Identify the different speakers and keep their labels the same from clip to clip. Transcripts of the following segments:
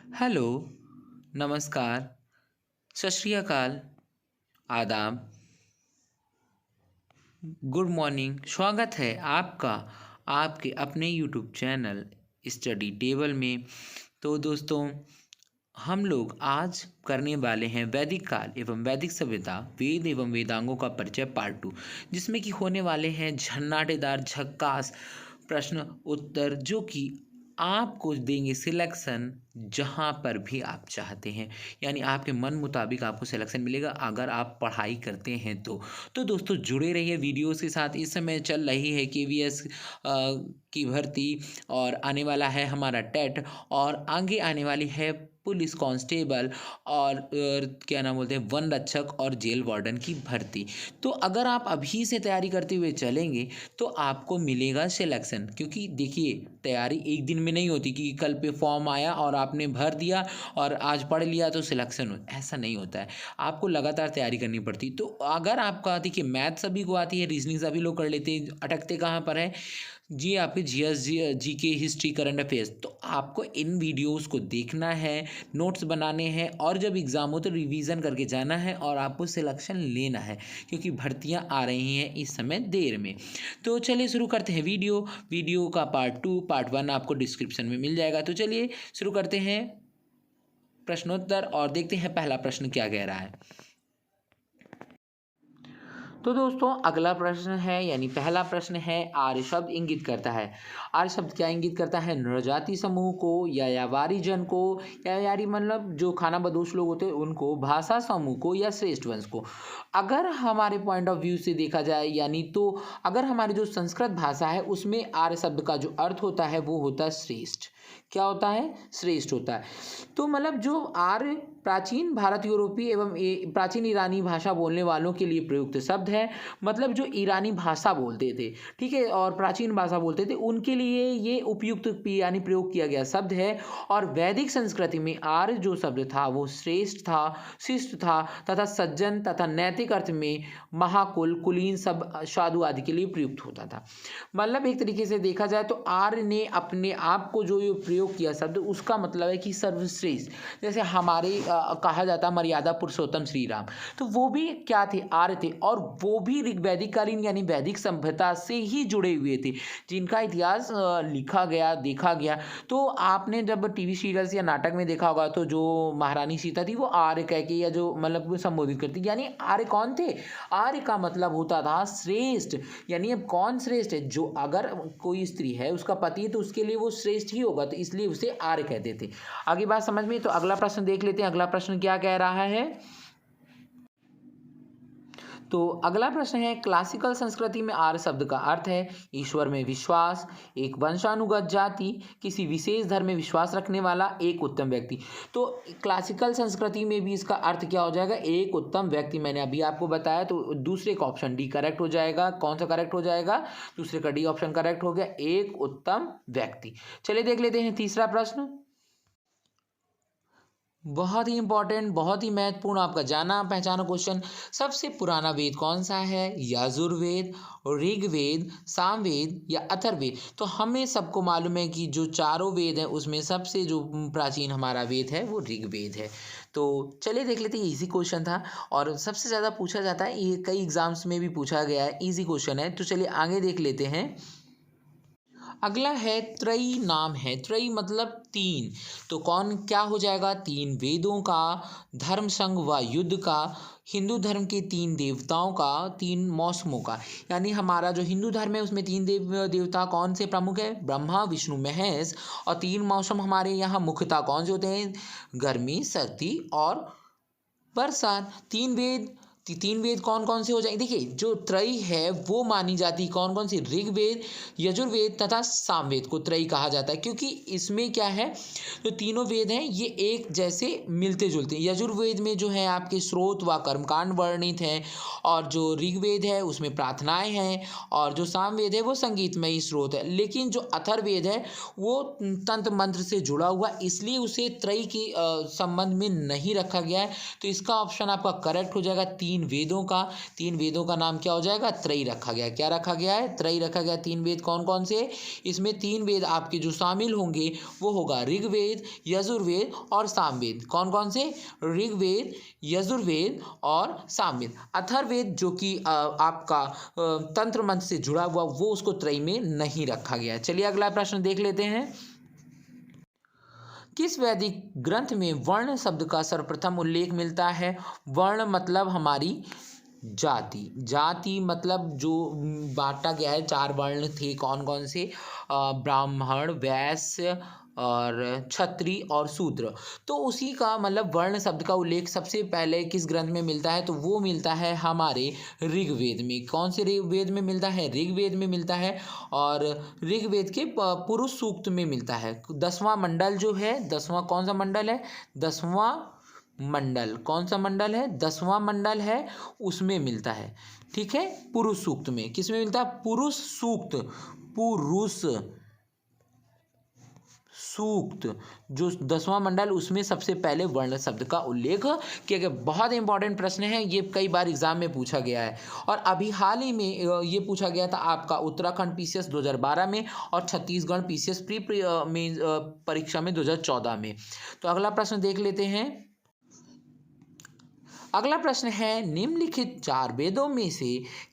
Speaker 1: Hello, नमस्कार, सत श्री अकाल, आदाब, गुड मॉर्निंग। स्वागत है आपका आपके अपने यूट्यूब चैनल स्टडी टेबल में। तो दोस्तों, हम लोग आज करने वाले हैं वैदिक काल एवं वैदिक सभ्यता, वेद एवं वेदांगों का परिचय पार्ट 2, जिसमें कि होने वाले हैं झन्नाटेदार झक्कास प्रश्न उत्तर, जो कि आपको देंगे सिलेक्शन जहाँ पर भी आप चाहते हैं। यानी आपके मन मुताबिक आपको सिलेक्शन मिलेगा अगर आप पढ़ाई करते हैं तो दोस्तों जुड़े रहिए वीडियोस के साथ। इस समय चल रही है केवीएस की भर्ती, और आने वाला है हमारा टेट, और आगे आने वाली है पुलिस कांस्टेबल और क्या नाम बोलते हैं, वन रक्षक और जेल वार्डन की भर्ती। तो अगर आप अभी से तैयारी करते हुए चलेंगे तो आपको मिलेगा सिलेक्शन। क्योंकि देखिए, तैयारी एक दिन में नहीं होती कि कल पे फॉर्म आया और आपने भर दिया और आज पढ़ लिया तो सिलेक्शन हो, ऐसा नहीं होता है। आपको लगातार तैयारी करनी पड़ती। तो अगर आपका देखिए मैथ सभी को आती है, रीजनिंग सभी लोग कर लेते हैं, अटकते कहाँ पर है जी, आपके जीएस जी के हिस्ट्री करंट अफेयर्स। तो आपको इन वीडियोस को देखना है, नोट्स बनाने हैं, और जब एग्ज़ाम हो तो रिवीजन करके जाना है और आपको सिलेक्शन लेना है, क्योंकि भर्तियां आ रही हैं इस समय देर में। तो चलिए शुरू करते हैं वीडियो का पार्ट 2, पार्ट 1 आपको डिस्क्रिप्शन में मिल जाएगा। तो चलिए शुरू करते हैं प्रश्नोत्तर और देखते हैं पहला प्रश्न क्या कह रहा है। तो दोस्तों, अगला प्रश्न है, यानी पहला प्रश्न है, आर्य शब्द इंगित करता है। आर्य शब्द क्या इंगित करता है? नृजाति समूह को, या यावारी जन को, या यारी मतलब जो खाना बदोश लोग होते हैं उनको, भाषा समूह को, या श्रेष्ठ वंश को। अगर हमारे पॉइंट ऑफ व्यू से देखा जाए, यानी तो अगर हमारी जो संस्कृत भाषा है उसमें आर्य शब्द का जो अर्थ होता है वो होता है श्रेष्ठ। क्या होता है? श्रेष्ठ होता है। तो मतलब जो आर्य प्राचीन भारत यूरोपीय एवं प्राचीन ईरानी भाषा बोलने वालों के लिए प्रयुक्त शब्द है। मतलब जो ईरानी भाषा बोलते थे, ठीक है, और प्राचीन भाषा बोलते थे, उनके लिए ये उपयुक्त यानी प्रयोग किया गया शब्द है। और वैदिक संस्कृति में आर्य जो शब्द था वो श्रेष्ठ था, शिष्ट था, तथा सज्जन तथा नैतिक अर्थ में महाकुल, कुलीन, सब साधु आदि के लिए प्रयुक्त होता था। मतलब एक तरीके से देखा जाए तो आर्य ने अपने आप को जो ये प्रयोग किया शब्द, उसका मतलब है कि सर्वश्रेष्ठ। जैसे हमारे कहा जाता मर्यादा पुरुषोत्तम श्री राम, तो वो भी क्या थे? आर्य थे, और वो भी ऋग्वैदिक कालीन यानी वैदिक सभ्यता से ही जुड़े हुए थे, जिनका इतिहास लिखा गया, देखा गया। तो आपने जब टीवी सीरियल्स या नाटक में देखा होगा तो जो महारानी सीता थी वो आर्य कह के, या जो मतलब संबोधित करती, यानी आर्य कौन थे? आर्य का मतलब होता था श्रेष्ठ। यानी अब कौन श्रेष्ठ है? जो अगर कोई स्त्री है, उसका पति है, तो उसके लिए वो श्रेष्ठ ही होगा, तो इसलिए उसे आर्य कहते थे। आगे बात समझ में? तो अगला प्रश्न देख लेते हैं। अगला प्रश्न क्या कह रहा है? तो अगला प्रश्न है, क्लासिकल संस्कृति में आर्य शब्द का अर्थ है ईश्वर में विश्वास, एक वंशानुगत जाति, किसी विशेष धर्म में विश्वास रखने वाला, एक उत्तम व्यक्ति। तो क्लासिकल संस्कृति में भी इसका अर्थ क्या हो जाएगा? एक उत्तम व्यक्ति। मैंने अभी आपको बताया, तो दूसरे का ऑप्शन डी करेक्ट हो जाएगा। कौन सा करेक्ट हो जाएगा? दूसरे का डी ऑप्शन करेक्ट हो गया, एक उत्तम व्यक्ति। चलिए देख लेते हैं तीसरा प्रश्न। बहुत ही इंपॉर्टेंट, बहुत ही महत्वपूर्ण, आपका जाना पहचाना क्वेश्चन। सबसे पुराना वेद कौन सा है? यजुर्वेद, ऋग्वेद, सामवेद, या अथर्ववेद। तो हमें सबको मालूम है कि जो चारों वेद हैं उसमें सबसे जो प्राचीन हमारा वेद है वो ऋग्वेद है। तो चलिए देख लेते हैं। इजी क्वेश्चन था और सबसे ज़्यादा पूछा जाता है, ये कई एग्जाम्स में भी पूछा गया है, इजी क्वेश्चन है। तो चलिए आगे देख लेते हैं। अगला है त्रयी, नाम है त्रयी मतलब तीन। तो कौन क्या हो जाएगा? तीन वेदों का, धर्म संघ व युद्ध का, हिंदू धर्म के तीन देवताओं का, तीन मौसमों का। यानी हमारा जो हिंदू धर्म है उसमें तीन देवता कौन से प्रमुख है? ब्रह्मा, विष्णु, महेश। और तीन मौसम हमारे यहाँ मुख्यतः कौन से होते हैं? गर्मी, सर्दी और बरसात। तीन वेद कौन कौन से हो जाएंगे? देखिए, जो त्रयी है वो मानी जाती है कौन कौन सी? ऋग्वेद, यजुर्वेद तथा सामवेद को त्रयी कहा जाता है, क्योंकि इसमें क्या है, जो तीनों वेद हैं ये एक जैसे मिलते जुलते हैं। यजुर्वेद में जो है आपके स्रोत व कर्मकांड वर्णित हैं, और जो ऋग्वेद है उसमें प्रार्थनाएं हैं, और जो सामवेद है वो संगीतमयी स्रोत है। लेकिन जो अथर्ववेद है वो तंत्र मंत्र से जुड़ा हुआ, इसलिए उसे त्रयी के संबंध में नहीं रखा गया है। तो इसका ऑप्शन आपका करेक्ट हो जाएगा, तीन तीन वेदों का नाम क्या हो जाएगा, त्रयी रखा गया। क्या रखा गया है, त्रयी रखा गया। तीन वेद कौन कौन से, इसमें तीन वेद आपके जो शामिल होंगे वो होगा ऋग्वेद, यजुर्वेद और सामवेद। कौन कौन से, ऋग्वेद, यजुर्वेद और सामवेद। अथर्ववेद जो कि आपका तंत्र मंत्र से जुड़ा हुआ, वो उसको त्रयी में नहीं रखा गया है। चलिए अगला प्रश्न देख लेते हैं। किस वैदिक ग्रंथ में वर्ण शब्द का सर्वप्रथम उल्लेख मिलता है। वर्ण मतलब हमारी जाति, जाति मतलब जो बांटा गया है, चार वर्ण थे कौन कौन से, ब्राह्मण, वैश्य और क्षत्रिय और शूद्र। तो उसी का मतलब वर्ण शब्द का उल्लेख सबसे पहले किस ग्रंथ में मिलता है, तो वो मिलता है हमारे ऋग्वेद में। कौन से ऋग्वेद में मिलता है, ऋग्वेद में मिलता है, और ऋग्वेद के पुरुष सूक्त में मिलता है। 10वां मंडल जो है, 10वां कौन सा मंडल है, 10वां मंडल, कौन सा मंडल है, 10वां मंडल है, उसमें मिलता है। ठीक है, पुरुष सूक्त में। किस में मिलता है, पुरुष सूक्त, पुरुष सूक्त जो 10वां मंडल, उसमें सबसे पहले वर्ण शब्द का उल्लेख किया गया। बहुत इंपॉर्टेंट प्रश्न है ये, कई बार एग्जाम में पूछा गया है। और अभी हाल ही में ये पूछा गया था आपका उत्तराखंड पीसीएस 2012 में और छत्तीसगढ़ पीसीएस प्री में परीक्षा में 2014 में। तो अगला प्रश्न देख लेते हैं। अगला प्रश्न है, निम्नलिखित चार वेदों में से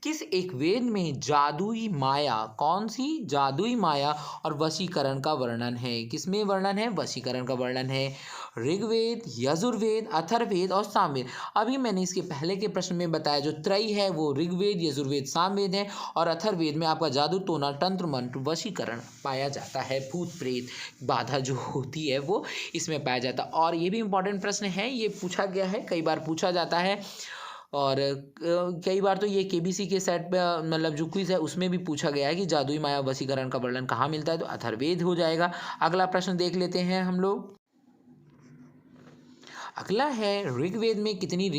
Speaker 1: किस एक वेद में जादुई माया, कौन सी, जादुई माया और वशीकरण का वर्णन है। किसमें वर्णन है, वशीकरण का वर्णन है। ऋग्वेद, यजुर्वेद, अथर्ववेद और सामवेद। अभी मैंने इसके पहले के प्रश्न में बताया जो त्रयी है वो ऋग्वेद, यजुर्वेद, सामवेद है, और अथर्ववेद में आपका जादू टोना, तंत्र मंत्र, वशीकरण पाया जाता है। भूत प्रेत बाधा जो होती है वो इसमें पाया जाता है। और ये भी इंपॉर्टेंट प्रश्न है, ये पूछा गया है, कई बार पूछा जाता है। और कई बार तो ये केबीसी के सेट पे मतलब जो क्विज है उसमें भी पूछा गया है कि जादुई माया वशीकरण का वर्णन कहाँ मिलता है, तो अथर्ववेद हो जाएगा। अगला प्रश्न देख लेते हैं हम लोग। अगला है, ऋग्वेद में कितनी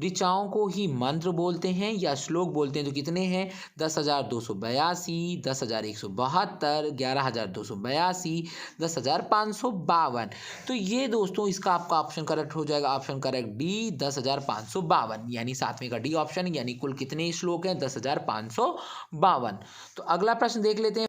Speaker 1: ऋचाओं को ही मंत्र बोलते हैं या श्लोक बोलते हैं, तो कितने हैं, 10,282, 10,172, 11,282, 10,552। तो ये दोस्तों इसका आपका ऑप्शन करेक्ट हो जाएगा, ऑप्शन करेक्ट डी, 10,552, यानी सातवें का डी ऑप्शन, यानी कुल कितने श्लोक हैं, 10,552। तो अगला प्रश्न देख लेते हैं।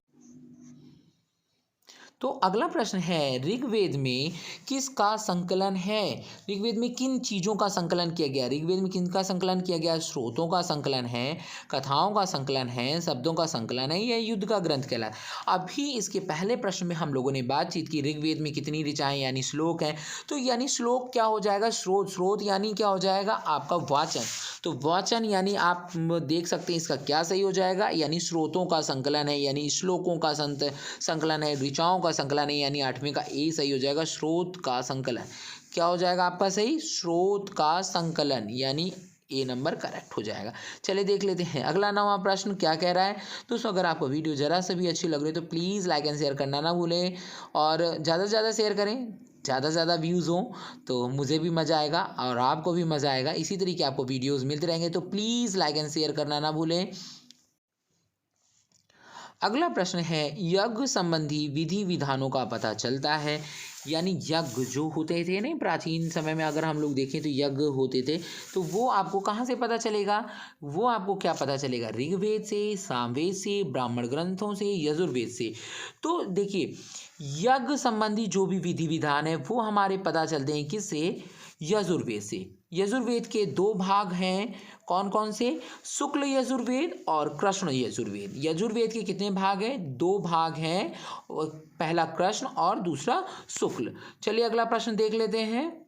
Speaker 1: तो अगला प्रश्न है, ऋग्वेद में किसका संकलन है, ऋग्वेद में किन चीज़ों का संकलन किया गया, ऋग्वेद में किन का संकलन किया गया, स्रोतों का संकलन है, कथाओं का संकलन है, शब्दों का संकलन है, या युद्ध का ग्रंथ कहलाता है। अभी इसके पहले प्रश्न में हम लोगों ने बातचीत की ऋग्वेद में कितनी ऋचाएं यानी श्लोक हैं, तो यानी श्लोक क्या हो जाएगा, स्रोत यानी क्या हो जाएगा आपका वाचन। तो वाचन यानी आप देख सकते हैं इसका क्या सही हो जाएगा, यानी स्रोतों का संकलन है, यानी श्लोकों का संकलन है, ऋचाओं का संकलन है, यानी 8वें का ए सही हो जाएगा, स्रोत का संकलन। क्या हो जाएगा आपका सही, स्रोत का संकलन, यानी ए नंबर करेक्ट हो जाएगा। चलिए देख लेते हैं अगला 9वां प्रश्न क्या कह रहा है। दोस्तों अगर आपको वीडियो ज़रा से भी अच्छी लग रही है तो प्लीज़ लाइक एंड शेयर करना ना भूलें, और ज़्यादा से ज़्यादा शेयर करें, ज़्यादा से ज़्यादा व्यूज़ हों तो मुझे भी मज़ा आएगा और आपको भी मज़ा आएगा। इसी तरीके आपको वीडियोज़ मिलते रहेंगे, तो प्लीज़ लाइक एंड शेयर करना ना भूलें। अगला प्रश्न है, यज्ञ संबंधी विधि विधानों का पता चलता है, यानी यज्ञ जो होते थे नहीं प्राचीन समय में, अगर हम लोग देखें तो यज्ञ होते थे, तो वो आपको कहाँ से पता चलेगा, वो आपको क्या पता चलेगा, ऋग्वेद से, सामवेद से, ब्राह्मण ग्रंथों से, यजुर्वेद से। तो देखिए यज्ञ संबंधी जो भी विधि विधान है वो हमारे पता चलते हैं किससे, यजुर्वेद से। यजुर्वेद के दो भाग हैं, कौन कौन से, शुक्ल यजुर्वेद और कृष्ण यजुर्वेद। यजुर्वेद के कितने भाग हैं, दो भाग हैं, पहला कृष्ण और दूसरा शुक्ल। चलिए अगला प्रश्न देख लेते हैं।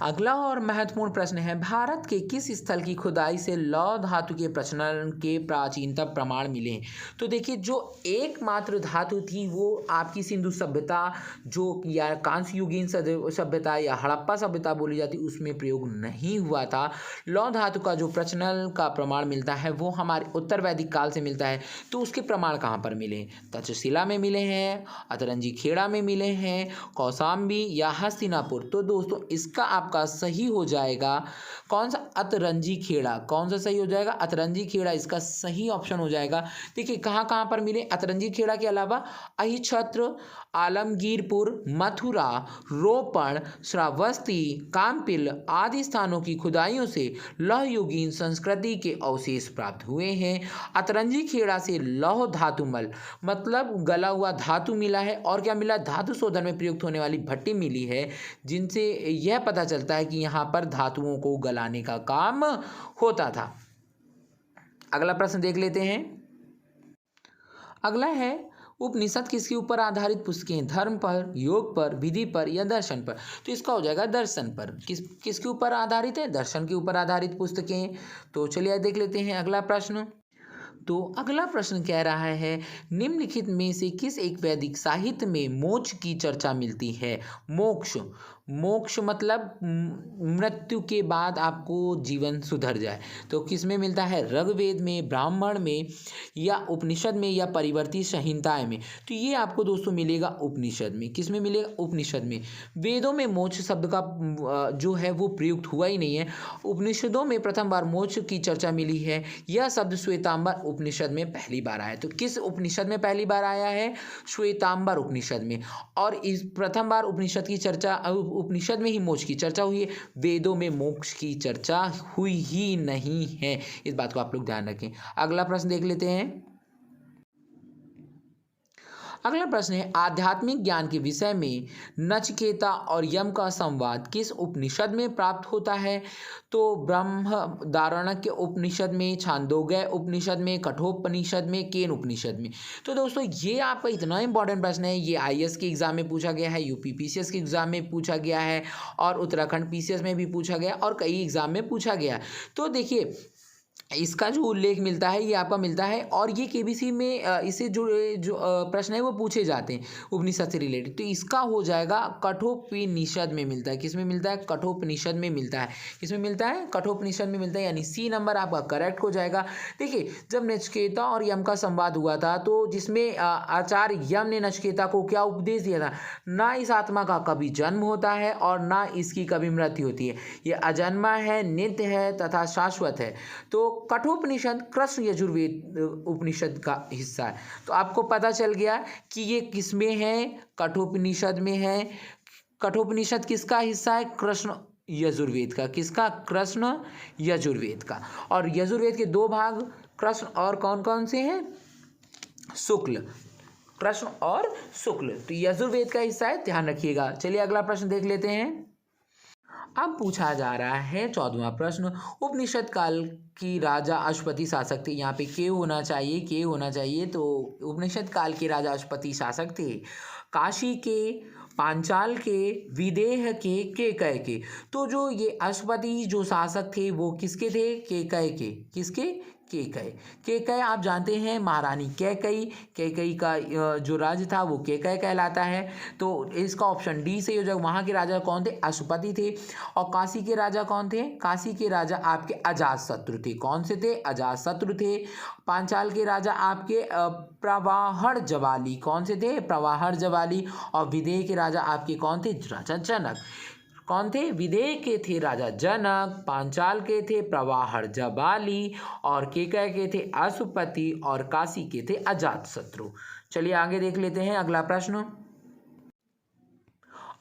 Speaker 1: अगला और महत्वपूर्ण प्रश्न है, भारत के किस स्थल की खुदाई से लौह धातु के प्रचलन के प्राचीनतम प्रमाण मिले। तो देखिए जो एकमात्र धातु थी वो आपकी सिंधु सभ्यता जो या कांस्य युगीन सभ्यता या हड़प्पा सभ्यता बोली जाती उसमें प्रयोग नहीं हुआ था। लौह धातु का जो प्रचलन का प्रमाण मिलता है वो हमारे उत्तर वैदिक काल से मिलता है। तो उसके प्रमाण कहाँ पर मिले, तक्षशिला में मिले हैं, अतरंजी खेड़ा में मिले हैं, कौशाम्बी या हस्तिनापुर। तो दोस्तों इसका आपका सही हो जाएगा कौन सा, अतरंजी खेड़ा। कौन सा सही हो जाएगा, अतरंजी खेड़ा इसका सही ऑप्शन हो जाएगा। देखिए कहाँ कहाँ पर मिले अतरंजी खेड़ा के अलावा, अहिछत्र, आलमगीरपुर, मथुरा, रोपण, श्रावस्ती, कामपिल आदि स्थानों की खुदाइयों से लौहयुगीन संस्कृति के अवशेष प्राप्त हुए हैं। अतरंजी खेड़ा से लौह धातुमल मतलब गला हुआ धातु मिला है, और क्या मिला, धातु शोधन में प्रयुक्त होने वाली भट्टी मिली है, जिनसे यह पता चलता है कि यहाँ पर धातुओं को गलाने का काम होता था। अगला प्रश्न देख लेते हैं। अगला है, उपनिषद किसके ऊपर आधारित पुस्तकें हैं, धर्म पर, योग पर, विधि पर या दर्शन पर। तो इसका हो जाएगा दर्शन पर। किसके ऊपर आधारित है, दर्शन के ऊपर आधारित पुस्तकें। तो चलिए देख लेते हैं अगला प्रश्न। तो अगला प्रश्न कह रहा है, निम्नलिखित में से किस एक वैदिक साहित्य में मोक्ष की चर्चा मिलती है। मोक्ष, मोक्ष मतलब मृत्यु के बाद आपको जीवन सुधर जाए। तो किस में मिलता है, ऋग्वेद में, ब्राह्मण में या उपनिषद में या परिवर्ती संहिताएं में। तो ये आपको दोस्तों मिलेगा उपनिषद में। किस में मिलेगा, उपनिषद में। वेदों में मोक्ष शब्द का जो है वो प्रयुक्त हुआ ही नहीं है। उपनिषदों में प्रथम बार मोक्ष की चर्चा मिली है। यह शब्द श्वेतांबर उपनिषद में पहली बार आया है। तो किस उपनिषद में पहली बार आया है, श्वेतांबर उपनिषद में। और इस प्रथम बार उपनिषद की चर्चा, उपनिषद में ही मोक्ष की चर्चा हुई है, वेदों में मोक्ष की चर्चा हुई ही नहीं है। इस बात को आप लोग ध्यान रखें। अगला प्रश्न देख लेते हैं। अगला प्रश्न है, आध्यात्मिक ज्ञान के विषय में नचिकेता और यम का संवाद किस उपनिषद में प्राप्त होता है। तो बृहदारण्यक उपनिषद में, छांदोग्य उपनिषद में, कठोपनिषद में, केन उपनिषद में। तो दोस्तों ये आपका इतना इंपॉर्टेंट प्रश्न है, ये आईएएस के एग्जाम में पूछा गया है, यूपी पीसीएस के एग्जाम में पूछा गया है, और उत्तराखंड पीसीएस में भी पूछा गया, और कई एग्जाम में पूछा गया। तो देखिए इसका जो उल्लेख मिलता है ये आपका मिलता है, और ये केबीसी में इसे जो प्रश्न है वो पूछे जाते हैं उपनिषद से रिलेटेड। तो इसका हो जाएगा कठोपनिषद में मिलता है। किस में मिलता है, कठोपनिषद में मिलता है। किसमें मिलता है, कठोपनिषद में मिलता है, यानी सी नंबर आपका करेक्ट हो जाएगा। देखिए जब नचिकेता और यम का संवाद हुआ था, तो जिसमें आचार्य यम ने नचिकेता को क्या उपदेश दिया था, ना इस आत्मा का कभी जन्म होता है और ना इसकी कभी मृत्यु होती है, ये अजन्मा है, नित्य है तथा शाश्वत है। तो कठोपनिषद कृष्ण यजुर्वेद उपनिषद का हिस्सा है। तो आपको पता चल गया कि ये किसमें है, कठोपनिषद में है। कठोपनिषद किसका हिस्सा है, कृष्ण यजुर्वेद का। किसका, कृष्ण यजुर्वेद का। और यजुर्वेद के दो भाग कृष्ण और कौन कौन से हैं, शुक्ल, कृष्ण और शुक्ल। तो यजुर्वेद का हिस्सा है, ध्यान रखिएगा। चलिए अगला प्रश्न देख लेते हैं। अब पूछा जा रहा है 14वां प्रश्न, उपनिषद काल की राजा अश्वपति शासक थे। यहाँ पे के होना चाहिए, के होना चाहिए। तो उपनिषद काल के राजा अश्वपति शासक थे काशी के, पांचाल के, विदेह के, केकय के। तो जो ये अश्वपति जो शासक थे वो किसके थे, केकय के। किसके, केकय। केकय आप जानते हैं महारानी कैकई, कैकई का जो राज्य था वो केकय कहलाता है। तो इसका ऑप्शन डी सही हो जाएगा। वहाँ के राजा कौन थे, अश्वपति थे। और काशी के राजा कौन थे, काशी के राजा आपके अजातशत्रु थे। कौन से थे, अजातशत्रु थे। पांचाल के राजा आपके प्रवाहर जवाली, कौन से थे, प्रवाहर जवाली। और विदेह के राजा आपके कौन थे, राजा जनक। कौन थे, विदेह के थे राजा जनक, पांचाल के थे प्रवाहर जबाली, और केकय के थे अश्वपति, और काशी के थे अजातशत्रु। चलिए आगे देख लेते हैं अगला प्रश्न।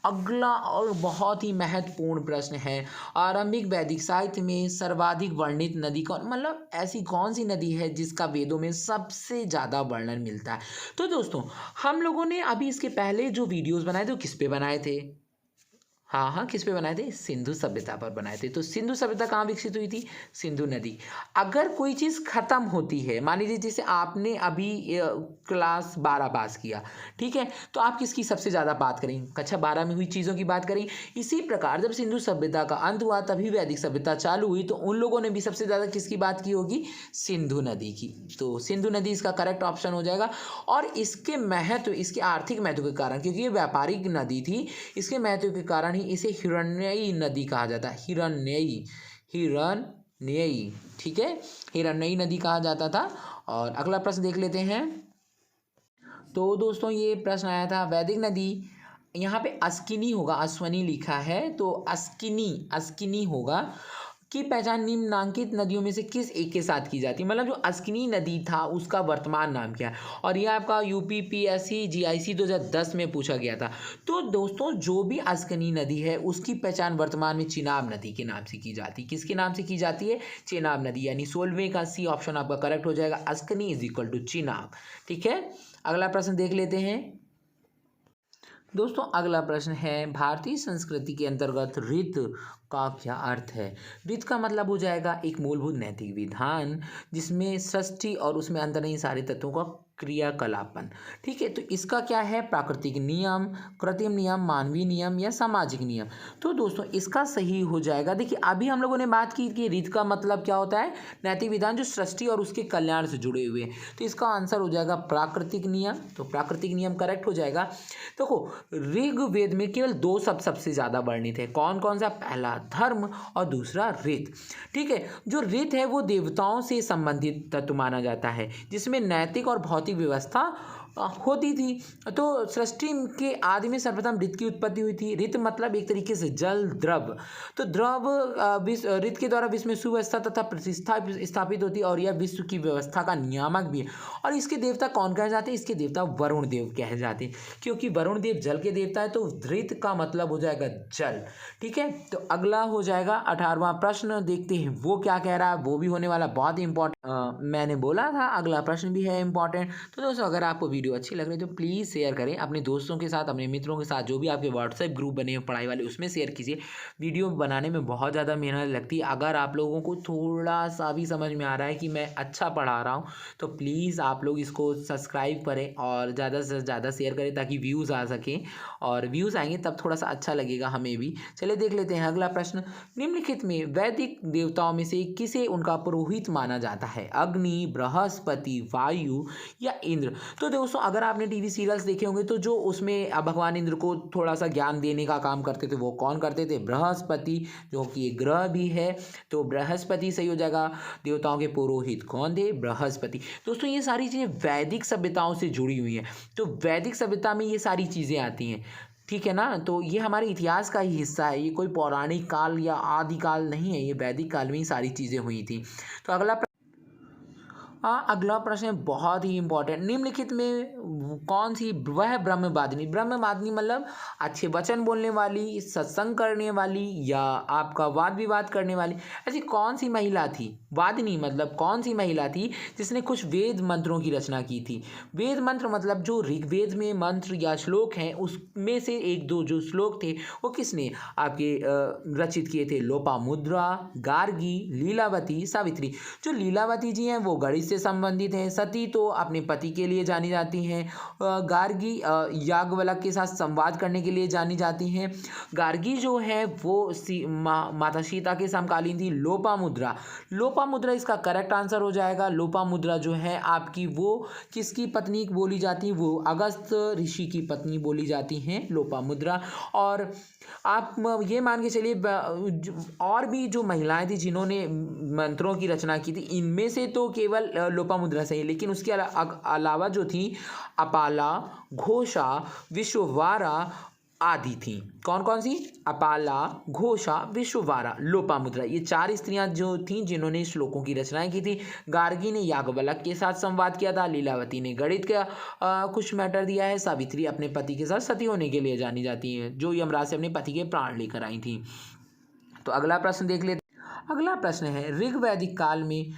Speaker 1: अगला और बहुत ही महत्वपूर्ण प्रश्न है, आरंभिक वैदिक साहित्य में सर्वाधिक वर्णित नदी कौन, मतलब ऐसी कौन सी नदी है जिसका वेदों में सबसे ज़्यादा वर्णन मिलता है। तो दोस्तों हम लोगों ने अभी इसके पहले जो वीडियोस बनाए थे वो किस पे बनाए थे, हाँ किस पे बनाए थे, सिंधु सभ्यता पर बनाए थे। तो सिंधु सभ्यता कहाँ विकसित हुई थी, सिंधु नदी। अगर कोई चीज़ खत्म होती है, मान लीजिए जैसे आपने अभी क्लास 12 पास किया, ठीक है, तो आप किसकी सबसे ज़्यादा बात करेंगे, कक्षा 12 में हुई चीज़ों की बात करेंगे। इसी प्रकार जब सिंधु सभ्यता का अंत हुआ तभी वैदिक सभ्यता चालू हुई, तो उन लोगों ने भी सबसे ज़्यादा किसकी बात की होगी, सिंधु नदी की। तो सिंधु नदी इसका करेक्ट ऑप्शन हो जाएगा। और इसके महत्व, इसके आर्थिक महत्व के कारण, क्योंकि ये व्यापारिक नदी थी, इसके महत्व के कारण इसे हिरण्ययी नदी कहा जाता है। हिरण्ययी, हिरण्ययी, ठीक है, हिरण्ययी नदी कहा जाता था। और अगला प्रश्न देख लेते हैं। तो दोस्तों ये प्रश्न आया था, वैदिक नदी यहाँ पे अस्किनी होगा, अश्वनी लिखा है तो अस्किनी होगा की पहचान निम्नलिखित नदियों में से किस एक के साथ की जाती है। मतलब जो अस्किनी नदी था उसका वर्तमान नाम क्या है, और यह आपका यूपीपीएससी जीआईसी 2010 में पूछा गया था। तो दोस्तों जो भी अस्किनी नदी है उसकी पहचान वर्तमान में चिनाब नदी के नाम से की जाती है। किसके नाम से की जाती है? चिनाब नदी, यानी 16वें का सी ऑप्शन आपका करेक्ट हो जाएगा, Asikni is equal to Chenab. ठीक है, अगला प्रश्न देख लेते हैं। दोस्तों अगला प्रश्न है, भारतीय संस्कृति के अंतर्गत रीत का क्या अर्थ है? रीत का मतलब हो जाएगा एक मूलभूत नैतिक विधान जिसमें सृष्टि और उसमें अंतर्निहित सारे तत्वों का क्रियाकलापन। ठीक है, तो इसका क्या है? प्राकृतिक नियम, कृत्रिम नियम, मानवीय नियम या सामाजिक नियम। तो दोस्तों इसका सही हो जाएगा, देखिए अभी हम लोगों ने बात की कि रीत का मतलब क्या होता है? नैतिक विधान जो सृष्टि और उसके कल्याण से जुड़े हुए हैं। तो इसका आंसर हो जाएगा प्राकृतिक नियम, तो प्राकृतिक नियम करेक्ट हो जाएगा। देखो ऋग्वेद में केवल दो शब्द सबसे ज़्यादा वर्णित है, कौन कौन सा? पहला धर्म और दूसरा रीत। ठीक है, जो रीत है वो देवताओं से संबंधित तत्व माना जाता है जिसमें नैतिक और भौतिक भौतिक व्यवस्था होती थी। तो सृष्टि के आदि में सर्वप्रथम ऋत की उत्पत्ति हुई थी। ऋत मतलब एक तरीके से जल, द्रव। तो द्रव ऋत के द्वारा विश्व में सुव्यवस्था तथा प्रतिष्ठा स्थापित होती है और यह विश्व की व्यवस्था का नियामक भी है। और इसके देवता कौन कहे जाते हैं? इसके देवता वरुण देव कहे जाते हैं, क्योंकि वरुण देव जल के देवता है। तो ऋत का मतलब हो जाएगा जल। ठीक है, तो अगला हो जाएगा 18वां प्रश्न, देखते हैं वो क्या कह रहा है, वो भी होने वाला बहुत ही इंपॉर्टेंट। मैंने बोला था अगला प्रश्न भी है इंपॉर्टेंट। तो दोस्तों अगर आपको वीडियो अच्छी लग रही है तो प्लीज़ शेयर करें अपने दोस्तों के साथ, अपने मित्रों के साथ, जो भी आपके व्हाट्सएप ग्रुप बने हैं पढ़ाई वाले उसमें शेयर कीजिए। वीडियो बनाने में बहुत ज़्यादा मेहनत लगती है। अगर आप लोगों को थोड़ा सा भी समझ में आ रहा है कि मैं अच्छा पढ़ा रहा हूँ तो प्लीज़ आप लोग इसको सब्सक्राइब करें और ज़्यादा से ज़्यादा शेयर करें ताकि व्यूज़ आ सकें, और व्यूज़ आएंगे तब थोड़ा सा अच्छा लगेगा हमें भी। चलिए देख लेते हैं अगला प्रश्न। निम्नलिखित में वैदिक देवताओं में से किसे उनका पुरोहित माना जाता है? अग्नि, बृहस्पति, वायु या इंद्र? तो दोस्तों अगर आपने टीवी सीरियल्स देखे होंगे तो जो उसमें भगवान इंद्र को थोड़ा सा ज्ञान देने का काम करते थे वो कौन करते थे? बृहस्पति, जो कि एक ग्रह भी है। तो बृहस्पति सही हो जाएगा। देवताओं के पुरोहित कौन थे? बृहस्पति। दोस्तों ये सारी चीज़ें वैदिक सभ्यताओं से जुड़ी हुई हैं, तो वैदिक सभ्यता में ये सारी चीज़ें आती हैं। ठीक है ना, तो ये हमारे इतिहास का ही हिस्सा है, ये कोई पौराणिक काल या आदिकाल नहीं है, ये वैदिक काल में ही सारी चीज़ें हुई थी। तो अगला प्रश्न है बहुत ही इंपॉर्टेंट। निम्नलिखित में कौन सी वह ब्रह्मवादिनी? ब्रह्मवादिनी मतलब अच्छे वचन बोलने वाली, सत्संग करने वाली या आपका वाद विवाद करने वाली, ऐसी कौन सी महिला थी? वादिनी मतलब कौन सी महिला थी जिसने कुछ वेद मंत्रों की रचना की थी? वेद मंत्र मतलब जो ऋग्वेद में मंत्र या श्लोक हैं उसमें से एक दो जो श्लोक थे वो किसने आपके रचित किए थे? लोपामुद्रा, गार्गी, लीलावती, सावित्री। जो लीलावती जी हैं वो गणित से संबंधित हैं। सती तो अपने पति के लिए जानी जाती हैं। गार्गी याज्ञवल्क्य के साथ संवाद करने के लिए जानी जाती हैं। गार्गी जो है वो माता सीता के समकालीन थी। लोपामुद्रा इसका करेक्ट आंसर हो जाएगा। लोपामुद्रा जो है आपकी वो किसकी पत्नी बोली जाती है? वो अगस्त ऋषि की पत्नी बोली जाती हैं लोपामुद्रा। और आप ये मान के चलिए और भी जो महिलाएं थी जिन्होंने मंत्रों की रचना की थी इनमें से तो केवल लोपामुद्रा सही है, लेकिन उसके अलावा जो थी अपाला, घोषा, विश्ववारा आदि थी। कौन कौन सी? अपाला, घोषा, विश्ववारा, लोपामुद्रा, ये चार स्त्रियां जो थीं जिन्होंने श्लोकों की रचनाएं की थी। गार्गी ने याज्ञवल्क्य के साथ संवाद किया था। लीलावती ने गणित का कुछ मैटर दिया है। सावित्री अपने पति के साथ सती होने के लिए जानी जाती हैं, जो यमराज से अपने पति के प्राण लेकर आई थी। तो अगला प्रश्न देख लेते। अगला प्रश्न है, ऋग्वैदिक काल में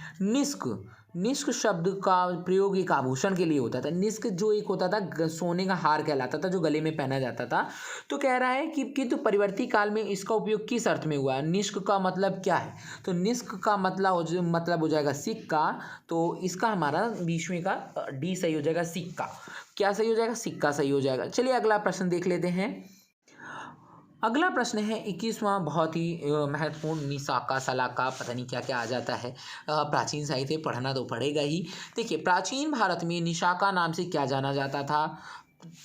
Speaker 1: निष्क शब्द का प्रयोग एक आभूषण के लिए होता था। निष्क जो एक होता था सोने का हार कहलाता था जो गले में पहना जाता था। तो कह रहा है कि किंतु परिवर्ती काल में इसका उपयोग किस अर्थ में हुआ है? निष्क का मतलब क्या है? तो निष्क का मतलब हो जाएगा सिक्का। तो इसका हमारा बीच में का डी सही हो जाएगा, सिक्का। क्या सही हो जाएगा? सिक्का सही हो जाएगा। चलिए अगला प्रश्न देख लेते हैं। अगला प्रश्न है 21वां, बहुत ही महत्वपूर्ण। निशाका, सलाका, पता नहीं क्या क्या आ जाता है। प्राचीन साहित्य पढ़ना तो पड़ेगा ही। देखिए प्राचीन भारत में निशाका नाम से क्या जाना जाता था?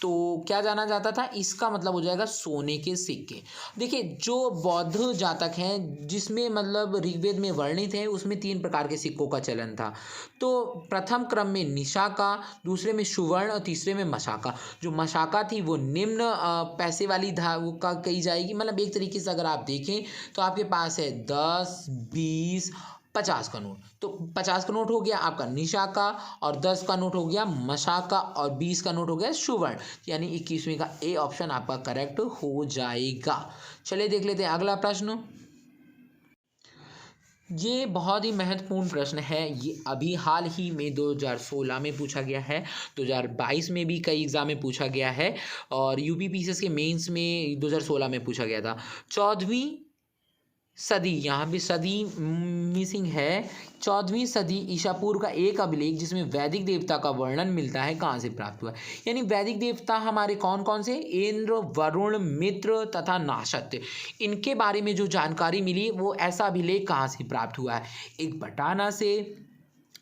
Speaker 1: तो क्या जाना जाता था, इसका मतलब हो जाएगा सोने के सिक्के। देखिए जो बौद्ध जातक हैं जिसमें मतलब ऋग्वेद में वर्णित है उसमें 3 प्रकार के सिक्कों का चलन था। तो प्रथम क्रम में निशाका, दूसरे में सुवर्ण और तीसरे में मशाका। जो मशाका थी वो निम्न पैसे वाली धातु का कही जाएगी। मतलब एक तरीके से अगर आप देखें तो आपके पास है 10, 20, 50 का नोट। तो 50 का नोट हो गया आपका निशाका, और 10 का नोट हो गया मशाका, और 20 का नोट हो गया सुवर्ण। यानी 21वीं का ए ऑप्शन आपका करेक्ट हो जाएगा। चलिए देख लेते हैं अगला प्रश्न। ये बहुत ही महत्वपूर्ण प्रश्न है। ये अभी हाल ही में 2016 में पूछा गया है, 2022 में भी कई एग्जाम में पूछा गया है, और यूपी पीसीएस के मेंस में 2016 में पूछा गया था। 14वीं सदी, यहाँ पे सदी मिसिंग है। 14वीं सदी ईसा पूर्व का एक अभिलेख जिसमें वैदिक देवता का वर्णन मिलता है कहाँ से प्राप्त हुआ है। यानी वैदिक देवता हमारे कौन कौन से, इंद्र, वरुण, मित्र तथा नाशत्य। इनके बारे में जो जानकारी मिली वो ऐसा अभिलेख कहाँ से प्राप्त हुआ है, एक बटाना से,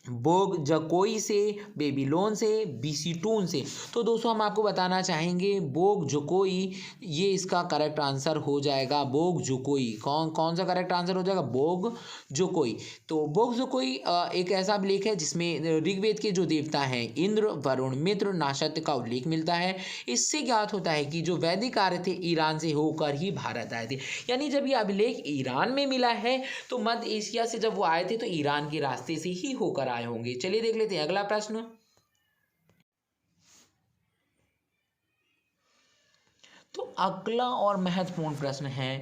Speaker 1: बोग जकोई से, बेबीलोन से, बीसीटून से। तो दोस्तों हम आपको बताना चाहेंगे बोग जकोई, ये इसका करेक्ट आंसर हो जाएगा। बोग जकोई कौन कौन सा करेक्ट आंसर हो जाएगा, बोग जकोई। तो बोग जकोई एक ऐसा अभिलेख है जिसमें ऋग्वेद के जो देवता हैं इंद्र, वरुण, मित्र, नाशत्य का उल्लेख मिलता है। इससे ज्ञात होता है कि जो वैदिक आर्य थे ईरान से होकर ही भारत आए थे। यानी जब ये अभिलेख ईरान में मिला है तो मध्य एशिया से जब वो आए थे तो ईरान के रास्ते से ही होकर आए होंगे। चलिए देख लेते हैं अगला प्रश्न। तो अगला और महत्वपूर्ण प्रश्न है,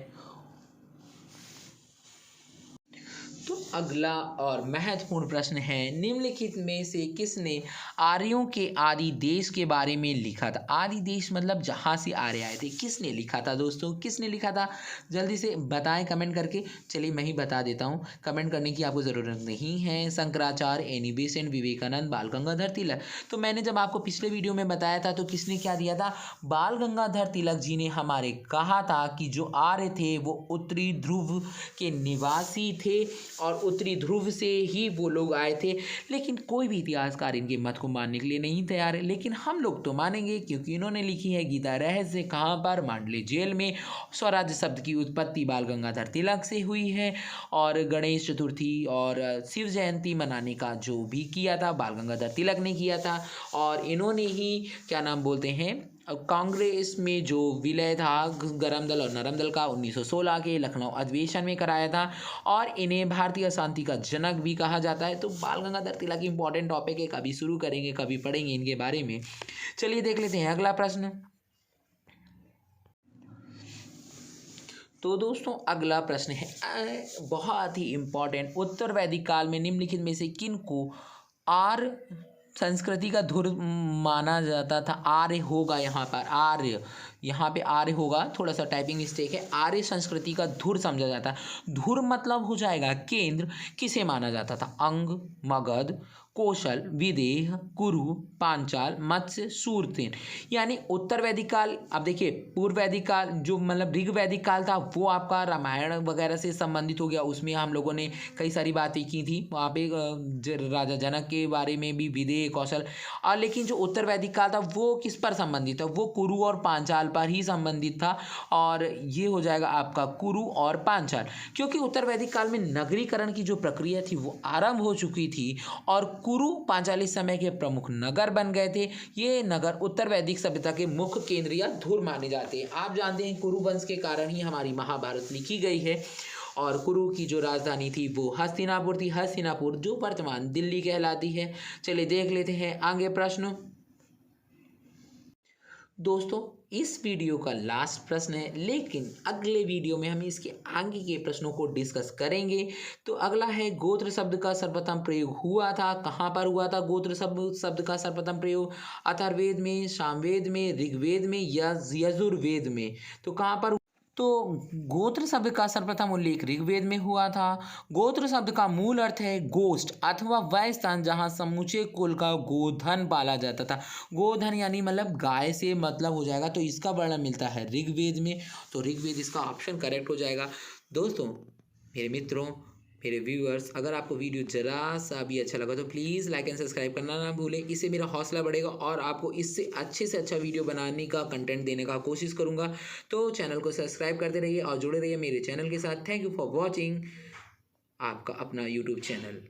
Speaker 1: तो अगला और महत्वपूर्ण प्रश्न है, निम्नलिखित में से किसने आर्यों के आदि देश के बारे में लिखा था। आदि देश मतलब जहाँ से आर्य आए थे, किसने लिखा था दोस्तों, किसने लिखा था, जल्दी से बताएं कमेंट करके। चलिए मैं ही बता देता हूँ, कमेंट करने की आपको ज़रूरत नहीं है। शंकराचार्य, एनी बेसेंट, विवेकानंद, बाल गंगाधर तिलक। तो मैंने जब आपको पिछले वीडियो में बताया था तो किसने क्या दिया था, बाल गंगाधर तिलक जी ने हमारे कहा था कि जो आर्य थे वो उत्तरी ध्रुव के निवासी थे और उत्तरी ध्रुव से ही वो लोग आए थे। लेकिन कोई भी इतिहासकार इनके मत को मानने के लिए नहीं तैयार है, लेकिन हम लोग तो मानेंगे क्योंकि इन्होंने लिखी है गीता रहस्य। कहाँ पर, मांडले जेल में। स्वराज्य शब्द की उत्पत्ति बाल गंगाधर तिलक से हुई है, और गणेश चतुर्थी और शिव जयंती मनाने का जो भी किया था बाल गंगाधर तिलक ने किया था। और इन्होंने ही क्या नाम बोलते हैं, कांग्रेस में जो विलय था गरम दल और नरम दल का 1916 के लखनऊ अधिवेशन में कराया था, और इन्हें भारतीय शांति का जनक भी कहा जाता है। तो बाल गंगाधर तिलक इंपॉर्टेंट टॉपिक है, कभी शुरू करेंगे कभी पढ़ेंगे इनके बारे में। चलिए देख लेते हैं अगला प्रश्न। तो दोस्तों अगला प्रश्न है बहुत ही इम्पोर्टेंट, उत्तर वैदिक काल में निम्नलिखित में से किन को आर्य संस्कृति का धुर माना जाता था। आर्य होगा यहाँ पर, आर्य यहाँ पे आर्य होगा, थोड़ा सा टाइपिंग मिस्टेक है। आर्य संस्कृति का धुर समझा जाता है। धुर मतलब हो जाएगा केंद्र। किसे माना जाता था, अंग, मगध, कौशल, विदेह, कुरु, पांचाल, मत्स्य, सूरसेन। यानी उत्तर वैदिक काल, अब देखिए पूर्व वैदिक काल जो मतलब ऋग वैदिक काल था वो आपका रामायण वगैरह से संबंधित हो गया। उसमें हम लोगों ने कई सारी बातें की थी, वहाँ पे राजा जनक के बारे में भी, विदेह, कौशल। और लेकिन जो उत्तर वैदिक काल था वो किस पर संबंधित था, वो कुरु और पांचाल पर ही संबंधित था। और ये हो जाएगा आपका कुरु और पांचाल, क्योंकि उत्तर वैदिक काल में नगरीकरण की जो प्रक्रिया थी वो आरंभ हो चुकी थी, और कुरु पांचाली समय के प्रमुख नगर बन गए थे। ये नगर उत्तर वैदिक सभ्यता के मुख्य केंद्र या धुर माने जाते हैं। आप जानते हैं कुरु वंश के कारण ही हमारी महाभारत लिखी गई है, और कुरु की जो राजधानी थी वो हस्तिनापुर थी। हस्तिनापुर जो वर्तमान दिल्ली कहलाती है। चलिए देख लेते हैं आगे प्रश्न। दोस्तों इस वीडियो का लास्ट प्रश्न है, लेकिन अगले वीडियो में हम इसके आगे के प्रश्नों को डिस्कस करेंगे। तो अगला है, गोत्र शब्द का सर्वप्रथम प्रयोग हुआ था, कहाँ पर हुआ था गोत्र शब्द का सर्वप्रथम प्रयोग, अथर्ववेद में, सामवेद में, ऋग्वेद में या यजुर्वेद में। तो कहाँ पर, तो गोत्र शब्द का सर्वप्रथम उल्लेख ऋग्वेद में हुआ था। गोत्र शब्द का मूल अर्थ है गोष्ठ अथवा वह स्थान जहाँ समूचे कुल का गोधन पाला जाता था। गोधन यानी मतलब गाय से मतलब हो जाएगा, तो इसका वर्णन मिलता है ऋग्वेद में। तो ऋग्वेद इसका ऑप्शन करेक्ट हो जाएगा। दोस्तों, मेरे मित्रों, मेरे व्यूअर्स, अगर आपको वीडियो ज़रा सा भी अच्छा लगा तो प्लीज़ लाइक एंड सब्सक्राइब करना ना भूलें। इससे मेरा हौसला बढ़ेगा और आपको इससे अच्छे से अच्छा वीडियो बनाने का, कंटेंट देने का कोशिश करूँगा। तो चैनल को सब्सक्राइब करते रहिए और जुड़े रहिए मेरे चैनल के साथ। थैंक यू फॉर वॉचिंग आपका अपना यूट्यूब चैनल।